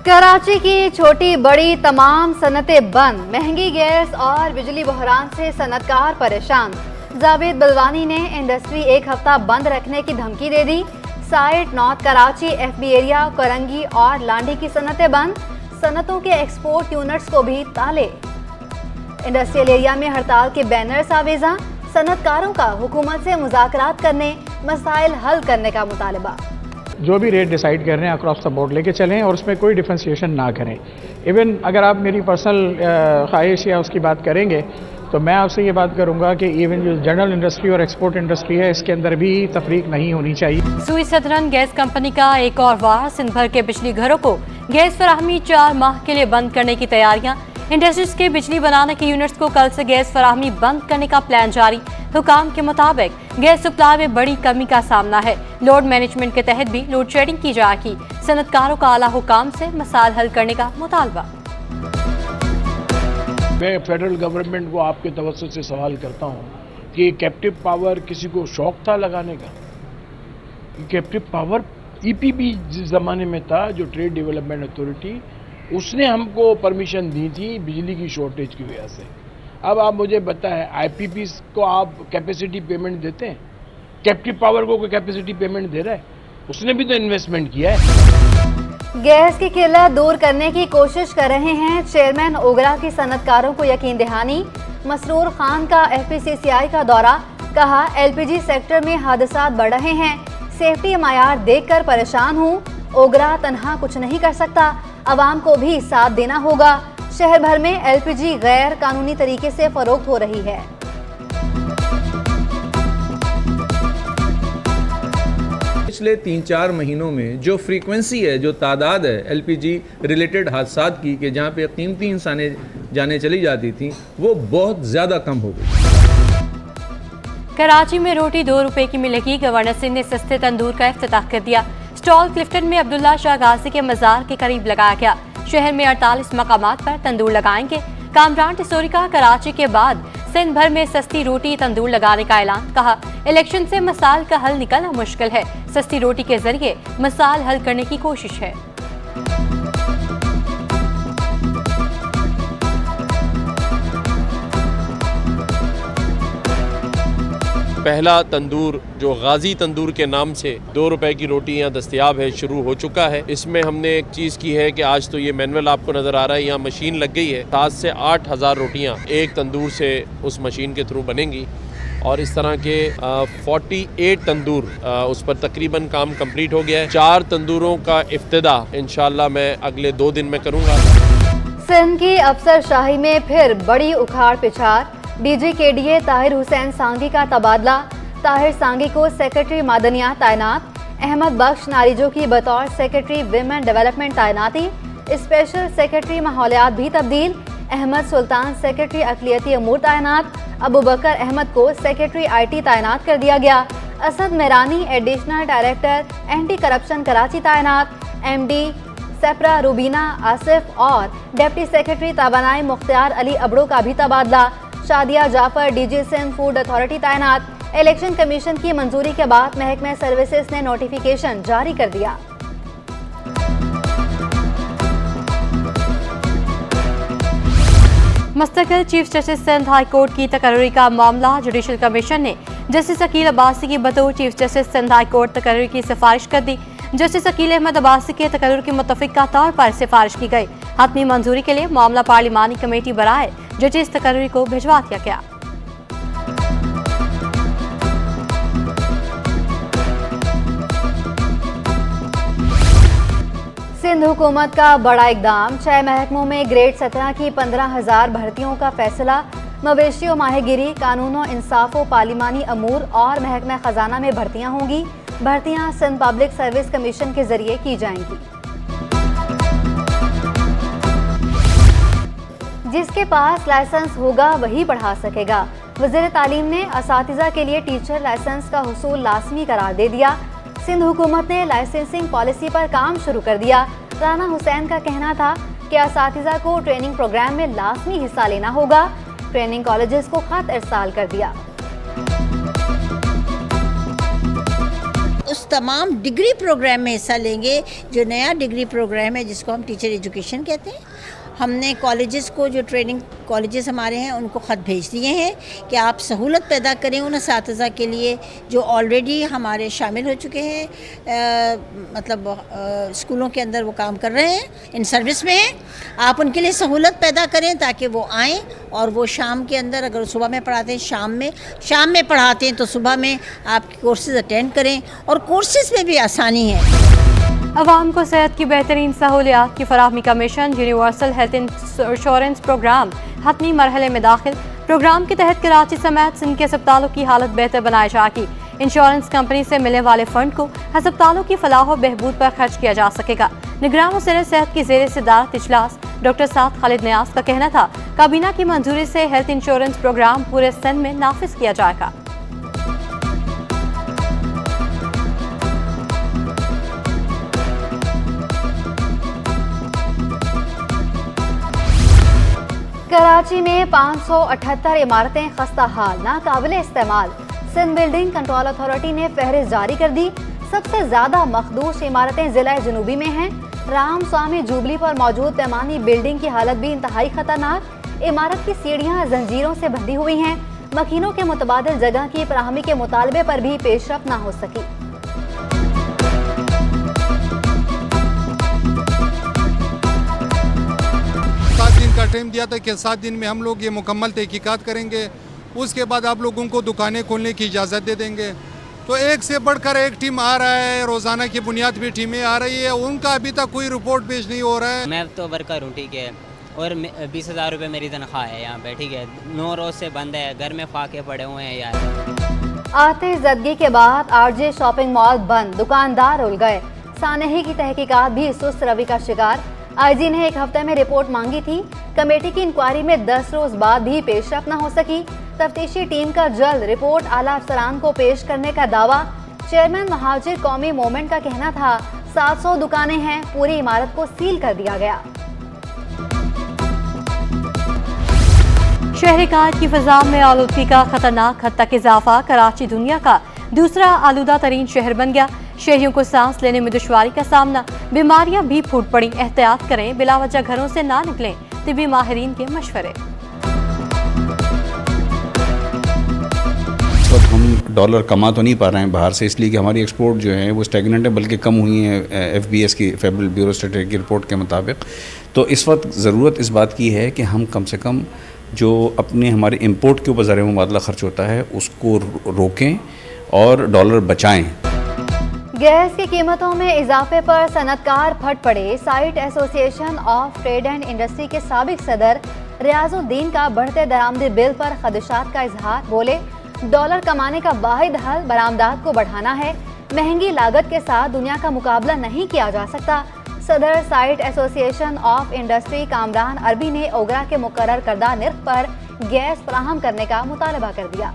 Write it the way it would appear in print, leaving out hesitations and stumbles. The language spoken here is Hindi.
कराची की छोटी बड़ी तमाम सनतें बंद, महंगी गैस और बिजली बहरान से सनतकार परेशान। जावेद बलवानी ने इंडस्ट्री एक हफ्ता बंद रखने की धमकी दे दी। SITE north Karachi, FB area, Korangi और लांडी की सनतें बंद, सनतों के एक्सपोर्ट यूनिट्स को भी ताले। इंडस्ट्रियल एरिया में हड़ताल के बैनर्स आवेजा, सनतकारों का हुकूमत से मुज़ाकरात करने, मसाइल हल करने का मुतालबा। जो भी रेट डिसाइड कर रहे हैं अक्रॉस द बोर्ड लेके चलें और उसमें कोई डिफ्रेंशिएशन ना करें। इवन अगर आप मेरी पर्सनल ख्वाहिश या उसकी बात करेंगे तो मैं आपसे ये बात करूंगा कि इवन जो जनरल इंडस्ट्री और एक्सपोर्ट इंडस्ट्री है इसके अंदर भी तफरीक नहीं होनी चाहिए। सुई सदरन गैस कंपनी का एक और वार, सिंध भर के बिजली घरों को गैस फराहमी 4 माह के लिए बंद करने की तैयारियां। इंडस्ट्रीज के बिजली बनाने के यूनिट्स को कल से गैस फराहमी बंद करने का प्लान जारी। हुकाम के मुताबिक गैस सप्लाई में बड़ी कमी का सामना है। लोड मैनेजमेंट के तहत भी लोड शेडिंग की जाएगी। सनतकारों का आला हुकाम से मसाइल हल करने का मुतालबा। मैं फेडरल गवर्नमेंट को आपके तवज्जुह से सवाल करता हूँ कि कैप्टिव पावर किसी को शौक था लगाने का? कैप्टिव पावर ईपीबी जिस ज़माने में था, जो ट्रेड डेवलपमेंट अथॉरिटी, उसने हमको परमिशन दी थी बिजली की शॉर्टेज की वजह से। अब आप मुझे बताएं, आईपीपी को आप कैपेसिटी पेमेंट देते हैं? कैप्टिव पावर को कोई कैपेसिटी पेमेंट दे रहा है? उसने भी तो इन्वेस्टमेंट किया है। गैस की किल्लत दूर करने की कोशिश कर रहे हैं चेयरमैन ओगरा की सनतकारों को यकीन दहानी। मसरूर खान का एफपीसीसीआई का दौरा, कहा एलपीजी सेक्टर में हादसात बढ़ रहे हैं, सेफ्टी मायार देखकर परेशान हूँ। ओगरा तनहा कुछ नहीं कर सकता, अवाम को भी साथ देना होगा। शहर भर में एलपीजी गैर कानूनी तरीके से फरोख्त हो रही है। पिछले 3-4 महीनों में जो फ्रीक्वेंसी है, जो तादाद है एलपीजी रिलेटेड हादसात की, कि जहाँ पे कीमती इंसानें जाने चली जाती थी, वो बहुत ज़्यादा कम हो गई। कराची में रोटी 2 रुपए की मिलेगी। गवर्नर सिंह ने सस्ते तंदूर का इफ्तिताह कर दिया। स्टॉल क्लिफ्टन में अब्दुल्ला शाह गाजी के मज़ार के करीब लगाया गया। शहर में 48 मकामात पर तंदूर लगाएंगे। कामरान टिसोरी का कराची के बाद सिंध भर में सस्ती रोटी तंदूर लगाने का ऐलान। कहा इलेक्शन से मसाइल का हल निकलना मुश्किल है, सस्ती रोटी के जरिए मसाइल हल करने की कोशिश है। पहला तंदूर जो गाजी तंदूर के नाम से 2 रुपए की रोटी यहाँ दस्तयाब है, शुरू हो चुका है। इसमें हमने एक चीज़ की है कि आज तो ये मैनुअल आपको नज़र आ रहा है, यहाँ मशीन लग गई है। 7 से 8 हज़ार रोटियाँ एक तंदूर से उस मशीन के थ्रू बनेंगी और इस तरह के 48 तंदूर उस पर तकरीबन काम कंप्लीट हो गया है। 4 तंदूरों का इफ्तिदा इंशाल्लाह मैं अगले 2 दिन में करूँगा। सिंध की अफसरशाही में फिर बड़ी उखाड़ पिछाड़, डीजीकेडीए ताहिर हुसैन सांगी का तबादला। ताहिर सांगी को सेक्रेटरी मादनियात तैनात। अहमद बख्श नारिजो की बतौर सेक्रेटरी विमेन डेवलपमेंट तैनाती। स्पेशल सेक्रेटरी माहौलियात भी तब्दील। अहमद सुल्तान सेक्रेटरी अकलियती अमूर तैनात। अबू बकर अहमद को सेक्रेटरी IT तैनात कर दिया गया। Asad Mirani additional director anti corruption Karachi तैनात। MD सेपरा रुबीना आसिफ और डिप्टी सेक्रेटरी तवानाई मुख्तियार अली अबड़ो का भी तबादला। Shadia Jafar DG Sindh food authority तैनात। इलेक्शन कमीशन की मंजूरी के बाद महकमे सर्विसेज ने नोटिफिकेशन जारी कर दिया। मुस्तकिल chief justice Sindh high court की तकर्री का मामला। जुडिशल कमीशन ने जस्टिस अकील अब्बासी की बतौर chief justice Sindh high court तकर्री की सिफारिश कर दी। जस्टिस अकील अहमद अब्बासी के तकर्रुर के मुतफिका तौर पर सिफारिश की गई। हतमी मंजूरी के लिए मामला पार्लिमानी कमेटी बराए जजेस तकर्री को भिजवा दिया गया। सिंध हुकूमत का बड़ा इकदाम। 6 महकमों में ग्रेड 17 की 15,000 भर्तियों का फैसला। मवेशी और माहिगिरी, कानून और इंसाफ व पार्लिमानी अमूर और महकमा खजाना में भर्तियां होंगी। भर्तियां सिंध पब्लिक सर्विस कमीशन के जरिए की जाएंगी। जिसके पास लाइसेंस होगा वही पढ़ा सकेगा। वज़ीर तालीम ने असातिज़ा के लिए टीचर लाइसेंस का हुसूल लाजमी करार दे दिया। सिंध हुकूमत ने लाइसेंसिंग पॉलिसी पर काम शुरू कर दिया। राना हुसैन का कहना था कि असातिज़ा को ट्रेनिंग प्रोग्राम में लाजमी हिस्सा लेना होगा। ट्रेनिंग कॉलेजेस को खत इरसाल कर दिया। उस तमाम डिग्री प्रोग्राम में हिस्सा लेंगे जो नया डिग्री प्रोग्राम है जिसको हम टीचर एजुकेशन कहते हैं। हमने कॉलेजेस को, जो ट्रेनिंग कॉलेजेस हमारे हैं, उनको ख़त भेज दिए हैं कि आप सहूलत पैदा करें उन असातिज़ा के लिए जो ऑलरेडी हमारे शामिल हो चुके हैं, स्कूलों के अंदर वो काम कर रहे हैं, इन सर्विस में हैं। आप उनके लिए सहूलत पैदा करें ताकि वो आएँ और वो शाम के अंदर, अगर सुबह में पढ़ाते हैं शाम में पढ़ाते हैं तो सुबह में आपके कोर्सेज़ अटेंड करें। और कोर्सेज़ में भी आसानी है। अवाम को सेहत की बेहतरीन सहूलियात की फराहमी का mission universal health insurance program हतमी मरहले में दाखिल। प्रोग्राम के तहत कराची समेत सिंध के अस्पतालों की हालत बेहतर बनाई जाएगी। इंश्योरेंस कंपनी से मिलने वाले फंड को अस्पतालों की फलाह व बहबूद पर खर्च किया जा सकेगा। निगरान वज़ीर सेहत की ज़ेर सदारत इजलास डॉक्टर साद खालिद नियाज का कहना था, काबीना की मंजूरी से हेल्थ इंश्योरेंस प्रोग्राम पूरे सिंध में नाफिज किया जाएगा। 'कराची में 578 इमारतें खस्ता हाल, नाकाबिले इस्तेमाल। सिंध बिल्डिंग कंट्रोल अथॉरिटी ने फहरिस्त जारी कर दी। सबसे ज्यादा मखदूश इमारतें जिला जनूबी में हैं। राम स्वामी जुबली पर मौजूद पैमानी बिल्डिंग की हालत भी इंतहाई खतरनाक। इमारत की सीढ़ियां जंजीरों से बंधी हुई हैं। मकीनों के मुतबादिल जगह की फराहमी के मुतालबे पर भी पेशरफ न हो सकी। 7 दिन का टाइम दिया था कि 7 दिन में हम लोग ये मुकम्मल तहकीकात करेंगे, उसके बाद आप लोगों को दुकानें खोलने की इजाज़त दे देंगे। तो एक से बढ़कर एक टीम आ रहा है, रोज़ाना की बुनियाद भी टीमें आ रही है, उनका अभी तक कोई रिपोर्ट पेश नहीं हो रहा है। मैं तो वर्कर हूँ, ठीक है, और 20,000 रुपये मेरी तनख्वाह है यहाँ पे, ठीक है। 9 रोज़ से बंद है, घर में फाके पड़े हुए हैं यार। आतिशज़दगी के बाद आरजे शॉपिंग मॉल बंद, दुकानदार उल गए। सानही की तहकीकात भी सुस्त रवि का शिकार। आईजी ने एक हफ्ते में रिपोर्ट मांगी थी। कमेटी की इंक्वायरी में 10 रोज बाद भी पेशरफ न हो सकी। तफ्तीशी टीम का जल्द रिपोर्ट आला अफसरान को पेश करने का दावा। चेयरमैन महाजिर कौमी मूवमेंट का कहना था 700 दुकानें हैं, पूरी इमारत को सील कर दिया गया। शहरी कार की फिजा में आलूदगी का खतरनाक हद तक इजाफा। कराची दुनिया का दूसरा आलूदा तरीन शहर बन गया। शहरियों को सांस लेने में दुश्वारी का सामना, बीमारियां भी फूट पड़ी। एहतियात करें, बिलावजह घरों से ना निकलें, तिबी माहिरीन के मशवरे। इस वक्त हम डॉलर कमा तो नहीं पा रहे हैं बाहर से, इसलिए कि हमारी एक्सपोर्ट जो है वो स्टेगनेंट है, बल्कि कम हुई है FBS की, फेडरल ब्यूरो स्टैटिस्टिक्स की रिपोर्ट के मुताबिक। तो इस वक्त ज़रूरत इस बात की है कि हम कम से कम जो अपने हमारे इंपोर्ट के ऊपर ज़र मुबादला खर्च होता है उसको रोकें और डॉलर बचाएं। गैस की कीमतों में इजाफे पर सनतकार फट पड़े। Site association of trade and industry के साबिक सदर रियाजुद्दीन का बढ़ते दरामदी बिल पर खदशात का इजहार। बोले, डॉलर कमाने का वाहिद हल बरामदात को बढ़ाना है। महंगी लागत के साथ दुनिया का मुकाबला नहीं किया जा सकता। सदर site association of industry Kamran अरबी ने ओगरा के मुकर्रर करदा निर्ख पर गैस फराहम करने का मुतालबा कर दिया।